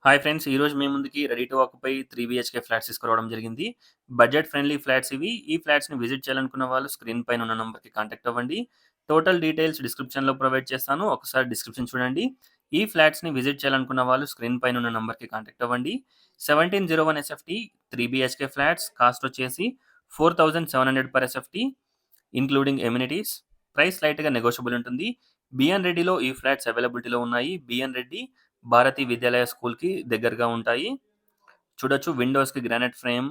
Hi friends! ఈరోజు మీ ముందుకి ready to occupy 3 BHK flats తీసుకురావడం జరిగింది. బడ్జెట్ ఫ్రెండ్లీ ఫ్లాట్స్ ఇవి. ఈ ఫ్లాట్స్‌ని విజిట్ చేయాలనుకున్న వాళ్ళు స్క్రీన్ పైన ఉన్న నంబర్‌కి కాంటాక్ట్ అవ్వండి. టోటల్ డీటెయిల్స్ డిస్క్రిప్షన్‌లో ప్రొవైడ్ చేస్తాను. ఒకసారి డిస్క్రిప్షన్ చూడండి. ఈ ఫ్లాట్స్‌ని విజిట్ చేయాలనుకున్న వాళ్ళు స్క్రీన్ పైన ఉన్న నంబర్‌కి కాంటాక్ట్ అవ్వండి. 1701 ఎస్ఎఫ్టీ 3 బీహెచ్‌కే ఫ్లాట్స్ కాస్ట్ వచ్చేసి 4700 per SFT including amenities. Price లైట్‌గా నెగోషియబుల్ ఉంటుంది. బిఎన్ రెడ్డిలో ఈ ఫ్లాట్స్ అవైలబిలిటీలో ఉన్నాయి. బిఎన్ రెడ్డి భారతి విద్యాలయ స్కూల్‌కి దగ్గరగా ఉంటాయి. చూడొచ్చు విండోస్‌కి గ్రానైట్ ఫ్రేమ్,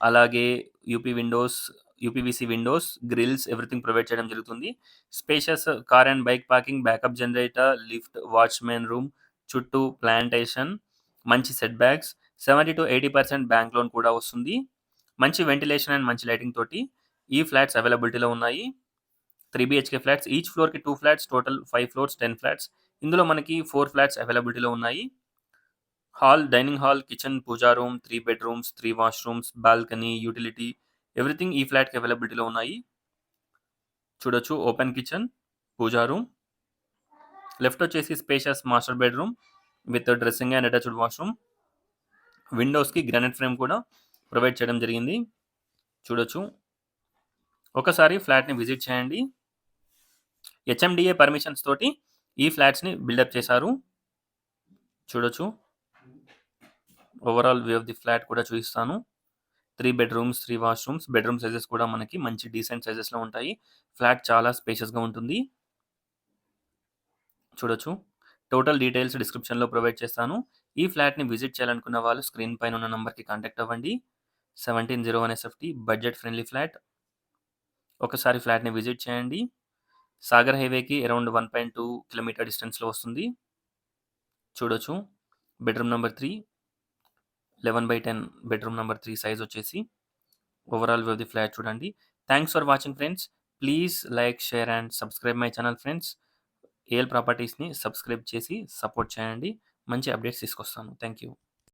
అలాగే UPVC windows, grills everything provide చేయడం జరుగుతుంది. Spacious car and bike parking, backup generator, lift, watchman room, చుట్టూ ప్లాంటేషన్, మంచి సెట్ బ్యాక్స్, 70-80% బ్యాంక్ లోన్ కూడా వస్తుంది. మంచి వెంటిలేషన్ అండ్ మంచి లైటింగ్ తోటి ఈ ఫ్లాట్స్ అవైలబిలిటీలో ఉన్నాయి. 3 బీహెచ్‌కే ఫ్లాట్స్. ఈచ్ ఫ్లోర్‌కి 2 ఫ్లాట్స్, టోటల్ 5 ఫ్లోర్స్, 10 ఫ్లాట్స్. ఇందులో మనకి 4 ఫ్లాట్స్ అవైలబిలిటీలో ఉన్నాయి. Dining hall, kitchen, puja room, 3 bedrooms, 3 washrooms, balcony, utility everything ఈ ఫ్లాట్‌కి అవైలబిలిటీలో ఉన్నాయి. చూడొచ్చు open kitchen, puja room. Left వచ్చేసి spacious master bedroom with dressing and attached washroom. విండోస్‌కి గ్రానైట్ ఫ్రేమ్ కూడా ప్రొవైడ్ చేయడం జరిగింది. చూడొచ్చు. ఒకసారి ఫ్లాట్‌ని విజిట్ చేయండి. హెచ్ఎండిఏ పర్మిషన్స్ తోటి ఈ ఫ్లాట్స్‌ని బిల్డప్ చేశారు. చూడొచ్చు. Overall view of the flat కూడా చూపిస్తాను. 3 బెడ్‌రూమ్స్, 3 వాష్‌రూమ్స్. బెడ్‌రూమ్ సైజెస్ కూడా మనకి మంచి డీసెంట్ సైజెస్‌లో ఉంటాయి. ఫ్లాట్ చాలా స్పేషియస్‌గా ఉంటుంది. చూడొచ్చు. టోటల్ డీటెయిల్స్ డిస్క్రిప్షన్‌లో ప్రొవైడ్ చేస్తాను. ఈ ఫ్లాట్‌ని విజిట్ చేయాలనుకున్న వాళ్ళు స్క్రీన్ పైన ఉన్న నంబర్‌కి కాంటాక్ట్ అవ్వండి. 1701 ఎస్ఎఫ్టీ బడ్జెట్ ఫ్రెండ్లీ ఫ్లాట్. ఒకసారి ఫ్లాట్‌ని విజిట్ చేయండి. సాగర్ హైవేకి అరౌండ్ 1.2 కిలోమీటర్ డిస్టెన్స్‌లో వస్తుంది. చూడొచ్చు. Bedroom number 3, 11/10 bedroom number 3 size వచ్చేసి. Overall view of the flat చూడండి. Thanks for watching friends. Please like, share and subscribe my channel friends. AL ప్రాపర్టీస్‌ని సబ్స్క్రైబ్ చేసి సపోర్ట్ చేయండి. మంచి అప్డేట్స్ తీసుకొస్తాను. Thank you.